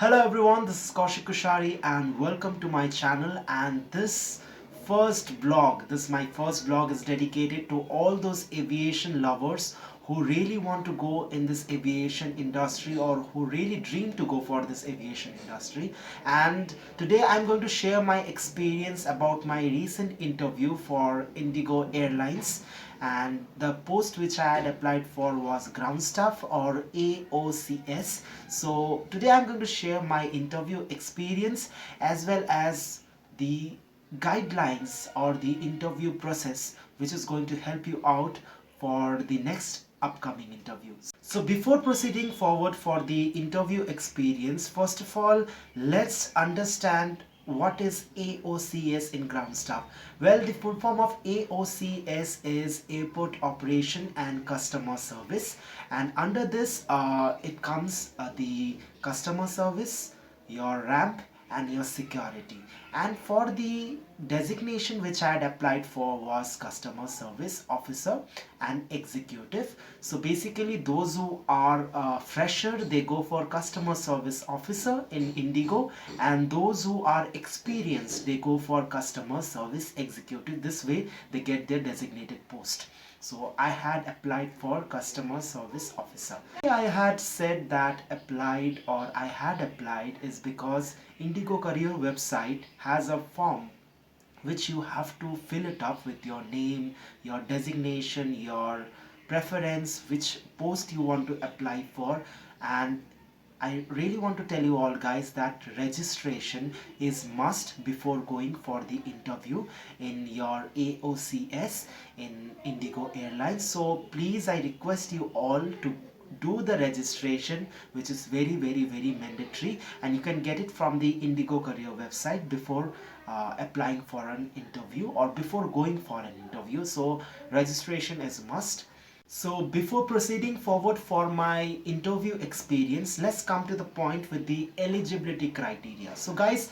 Hello everyone, this is Kaushik Kushari and welcome to my channel. And my first vlog is dedicated to all those aviation lovers who really want to go in this aviation industry or who really dream to go for this aviation industry. And today I'm going to share my experience about my recent interview for Indigo Airlines, and the post which I had applied for was ground staff or Aocs. So today I'm going to share my interview experience as well as the guidelines or the interview process which is going to help you out for the next upcoming interviews. So before proceeding forward for the interview experience, first of all, let's understand what is Aocs in ground staff. Well, the full form of Aocs is Airport Operation and Customer Service, and under this it comes the customer service, your ramp, and your security. And for the designation which I had applied for was customer service officer and executive. So basically those who are fresher, they go for customer service officer in Indigo, and those who are experienced, they go for customer service executive. This way they get their designated post. So I had applied for customer service officer. I had said that I had applied is because Indigo career website has a form which you have to fill it up with your name, your designation, your preference, which post you want to apply for. And I really want to tell you all guys that registration is must before going for the interview in your Aocs in Indigo Airlines. So please, I request you all to do the registration, which is very mandatory, and you can get it from the Indigo career website before applying for an interview or before going for an interview. So registration is must. So before proceeding forward for my interview experience, let's come to the point with the eligibility criteria. So guys,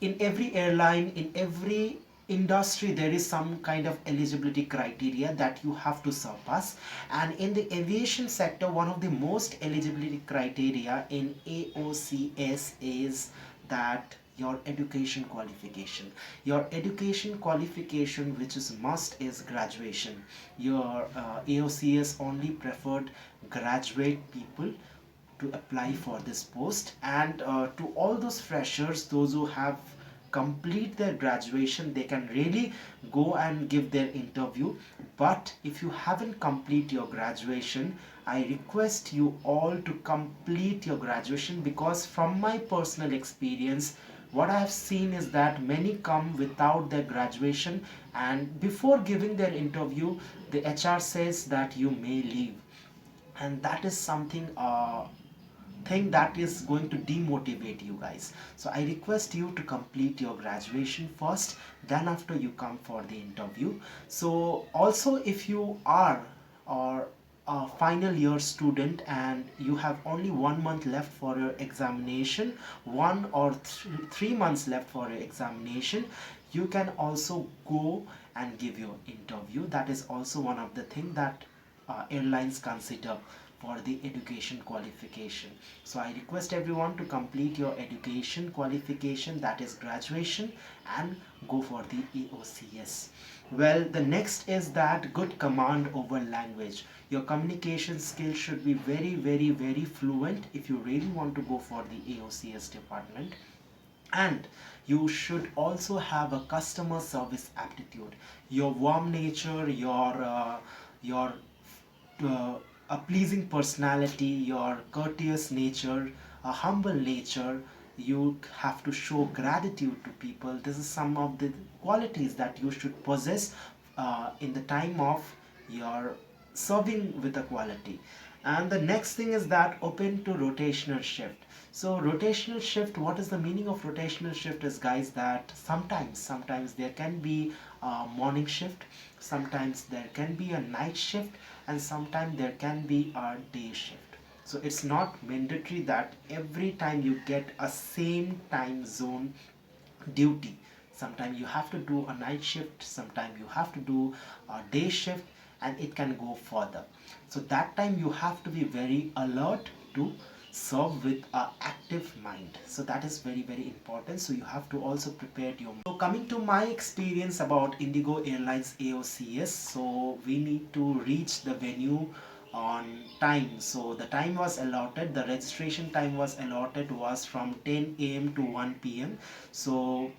in every airline, in every industry, there is some kind of eligibility criteria that you have to surpass. And in the aviation sector, one of the most eligibility criteria in Aocs is that your education qualification which is must is graduation. Your Aocs only preferred graduate people to apply for this post. And to all those freshers, those who have complete their graduation, they can really go and give their interview. But if you haven't complete your graduation, I request you all to complete your graduation, because from my personal experience, what I have seen is that many come without their graduation, and before giving their interview, the HR says that you may leave, and that is something thing that is going to demotivate you guys. So I request you to complete your graduation first, then after you come for the interview. So also, if you are or a final year student and you have only 1 month left for your examination, 1 or 3 months left for your examination, you can also go and give your interview. That is also one of the things that airlines consider for the education qualification. So I request everyone to complete your education qualification, that is graduation, and go for the Aocs. Well, the next is that good command over language. Your communication skills should be very fluent if you really want to go for the Aocs department. And you should also have a customer service aptitude. Your warm nature, your a pleasing personality, your courteous nature, a humble nature. You have to show gratitude to people. This is some of the qualities that you should possess in the time of your serving with a quality. And the next thing is that open to rotational shift. So rotational shift, what is the meaning of rotational shift is, guys, that sometimes there can be a morning shift, sometimes there can be a night shift, and sometimes there can be a day shift. So it's not mandatory that every time you get a same time zone duty. Sometimes you have to do a night shift, sometimes you have to do a day shift, and it can go further. So that time you have to be very alert to serve with a active mind. So that is very very important. So you have to also prepare your. So coming to my experience about Indigo Airlines Aocs, so we need to reach the venue on time. So the time was allotted, the registration time was allotted was from 10 a.m. to 1 p.m. So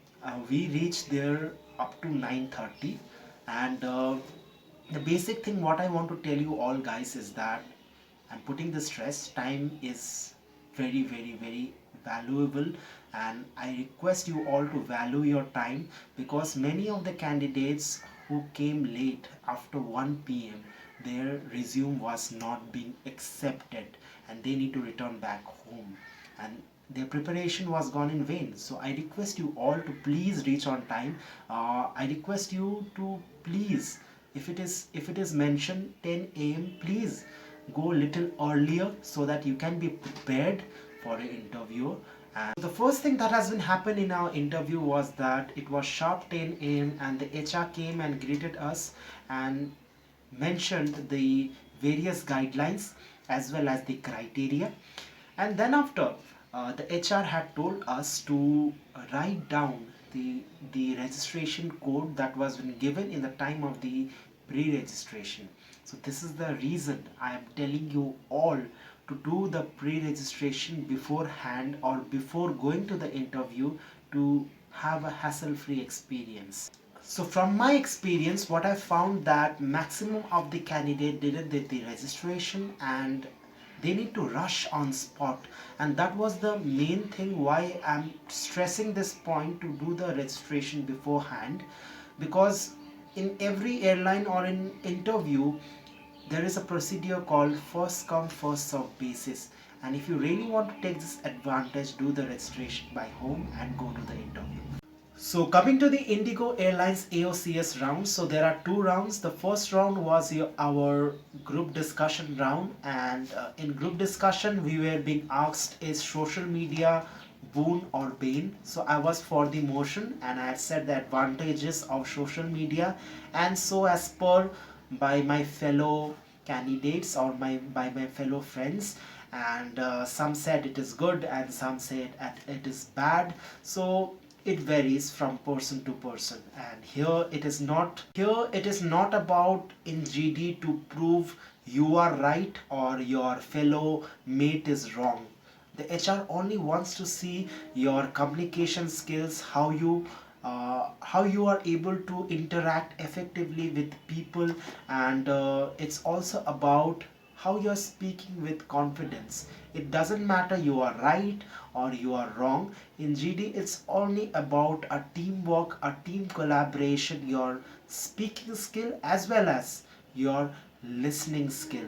we reached there up to 9:30. And the basic thing what I want to tell you all guys is that I'm putting the stress, time is very very very valuable, and I request you all to value your time, because many of the candidates who came late after 1 p.m. their resume was not being accepted and they need to return back home, and their preparation was gone in vain. So I request you all to please reach on time. I request you to please, if it is mentioned 10 a.m., please go a little earlier so that you can be prepared for an interview. And the first thing that has been happened in our interview was that it was sharp 10 a.m. and the HR came and greeted us and mentioned the various guidelines as well as the criteria. And then after, the HR had told us to write down the registration code that was been given in the time of the pre-registration. So this is the reason I am telling you all to do the pre-registration beforehand or before going to the interview to have a hassle-free experience. So from my experience, what I found that maximum of the candidate didn't did the registration and they need to rush on spot, and that was the main thing why I'm stressing this point to do the registration beforehand, because in every airline or in interview there is a procedure called first come first serve basis, and if you really want to take this advantage, do the registration by home and go to the interview. So coming to the Indigo Airlines AOCS round, so there are two rounds. The first round was our group discussion round, and in group discussion we were being asked, is social media boon or bane? So I was for the motion and I had said the advantages of social media, and so as per by my fellow candidates or by my fellow friends, and some said it is good and some said it is bad. So it varies from person to person, and here it is not about in GD to prove you are right or your fellow mate is wrong. The HR only wants to see your communication skills, how you are able to interact effectively with people, and it's also about how you're speaking with confidence. It doesn't matter you are right or you are wrong. In GD, it's only about a teamwork, a team collaboration, your speaking skill as well as your listening skill.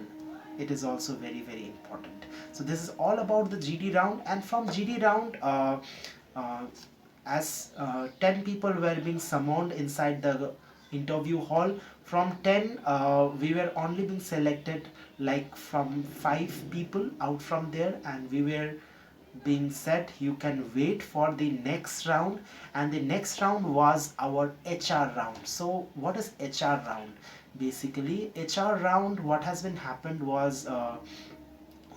It is also very very important. So this is all about the GD round, and from GD round, uh, as 10 people were being summoned inside the interview hall. From 10, we were only being selected like from 5 people out from there, and we were being said you can wait for the next round, and the next round was our HR round. So what is HR round? Basically, HR round, what has been happened was,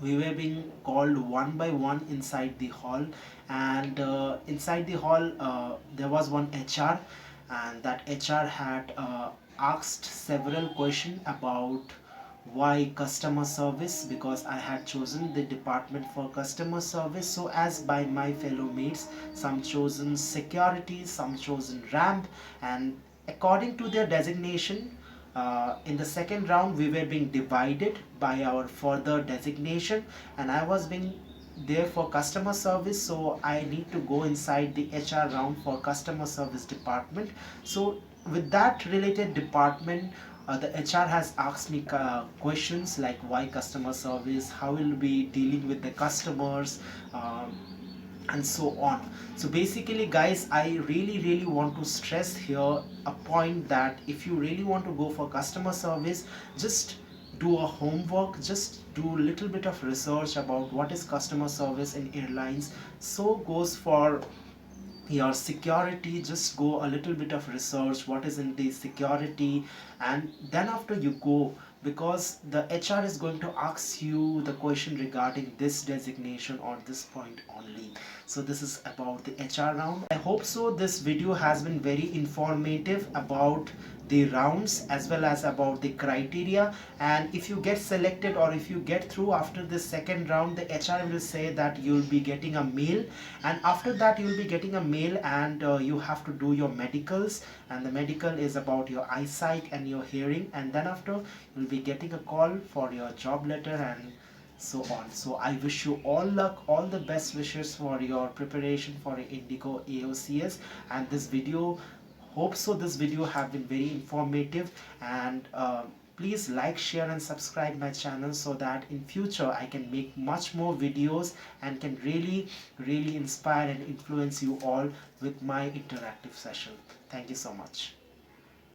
we were being called one by one inside the hall, and inside the hall there was one HR, and that HR had asked several questions about why customer service, because I had chosen the department for customer service. So as by my fellow mates, some chosen security, some chosen ramp, and according to their designation, in the second round we were being divided by our further designation, and I was being there for customer service, so I need to go inside the HR round for customer service department. So with that related department, the HR has asked me questions like why customer service, how will be dealing with the customers, and so on. So basically guys, I really want to stress here a point that if you really want to go for customer service, just do a homework, just do a little bit of research about what is customer service in airlines. So goes for your security, just go a little bit of research what is in the security, and then after you go because the HR is going to ask you the question regarding this designation or this point only. So this is about the HR round. I hope so this video has been very informative about the rounds as well as about the criteria, and if you get selected or if you get through after this second round, the HR will say that you'll be getting a mail, and after that you'll be getting a mail, and you have to do your medicals, and the medical is about your eyesight and your hearing, and then after you'll be getting a call for your job letter and so on. So I wish you all luck, all the best wishes for your preparation for Indigo Aocs, and this video, hope so this video have been very informative, and please like, share and subscribe my channel so that in future I can make much more videos and can really inspire and influence you all with my interactive session. Thank you so much.